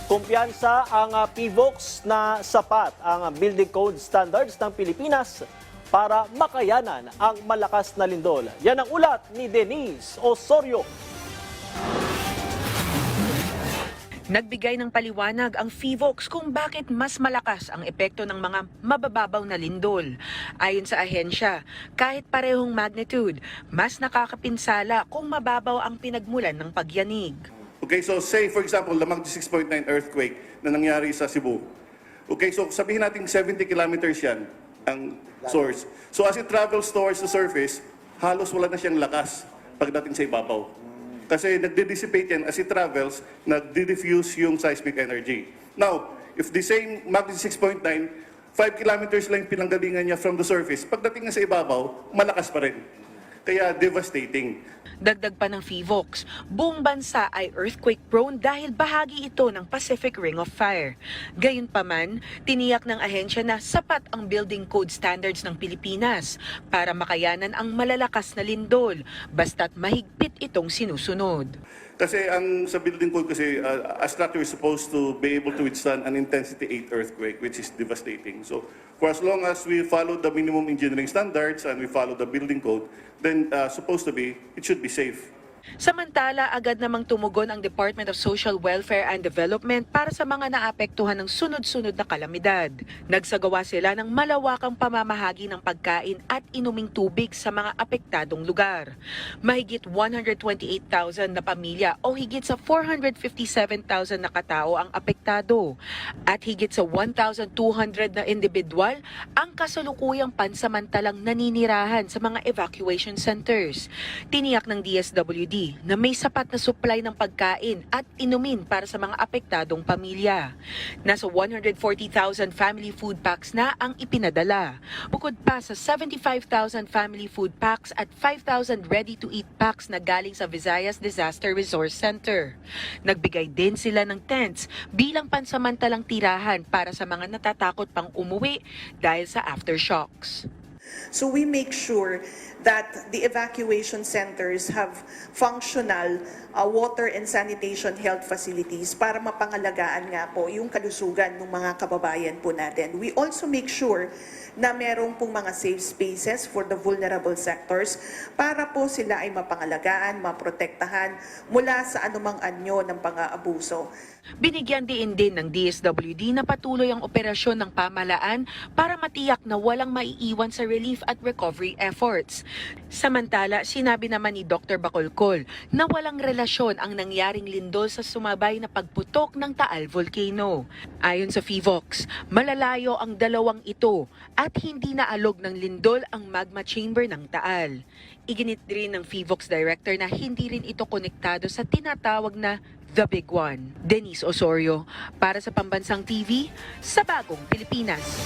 Kumpiyansa ang PVOX na sapat ang building code standards ng Pilipinas para makayanan ang malakas na lindol. Yan ang ulat ni Denise Osorio. Nagbigay ng paliwanag ang PVOX kung bakit mas malakas ang epekto ng mga mabababaw na lindol. Ayon sa ahensya, kahit parehong magnitude, mas nakakapinsala kung mababaw ang pinagmulan ng pagyanig. Okay, so say for example, the magnitude 6.9 earthquake na nangyari sa Cebu. Okay, so sabihin natin 70 kilometers yan ang source. So as it travels towards the surface, halos wala na siyang lakas pagdating sa ibabaw. Kasi nagde-dissipate yan as it travels, nagde-diffuse yung seismic energy. Now, if the same magnitude 6.9, 5 kilometers lang yung pinanggalingan niya from the surface, pagdating niya sa ibabaw, malakas pa rin. Kaya devastating. Dagdag pa ng PVOX, buong bansa ay earthquake-prone dahil bahagi ito ng Pacific Ring of Fire. Gayunpaman, tiniyak ng ahensya na sapat ang building code standards ng Pilipinas para makayanan ang malalakas na lindol, basta't mahigpit itong sinusunod. Kasi ang sa building code kasi, a structure is supposed to be able to withstand an intensity 8 earthquake, which is devastating. So for as long as we follow the minimum engineering standards and we follow the building code, then supposed to be, it should be safe. Samantala, agad namang tumugon ang Department of Social Welfare and Development para sa mga naapektuhan ng sunod-sunod na kalamidad. Nagsagawa sila ng malawakang pamamahagi ng pagkain at inuming tubig sa mga apektadong lugar. Mahigit 128,000 na pamilya o higit sa 457,000 na katao ang apektado at higit sa 1,200 na individual ang kasalukuyang pansamantalang naninirahan sa mga evacuation centers. Tiniyak ng DSWD na may sapat na supply ng pagkain at inumin para sa mga apektadong pamilya. Nasa 140,000 family food packs na ang ipinadala. Bukod pa sa 75,000 family food packs at 5,000 ready-to-eat packs na galing sa Visayas Disaster Resource Center. Nagbigay din sila ng tents bilang pansamantalang tirahan para sa mga natatakot pang umuwi dahil sa aftershocks. So we make sure that the evacuation centers have functional water and sanitation health facilities para mapangalagaan nga po yung kalusugan ng mga kababayan po natin. We also make sure na merong pong mga safe spaces for the vulnerable sectors para po sila ay mapangalagaan, maprotektahan mula sa anumang anyo ng pang-aabuso. Binigyan din ng DSWD na patuloy ang operasyon ng pamahalaan para matiyak na walang maiiwan sa relief at recovery efforts. Samantala, sinabi naman ni Dr. Bacolcol na walang relasyon ang nangyaring lindol sa sumabay na pagputok ng Taal Volcano. Ayon sa PVOX, malalayo ang dalawang ito at hindi naalog ng lindol ang magma chamber ng Taal. Iginit rin ng PVOX Director na hindi rin ito konektado sa tinatawag na The Big One. Denise Osorio, para sa Pambansang TV, sa Bagong Pilipinas.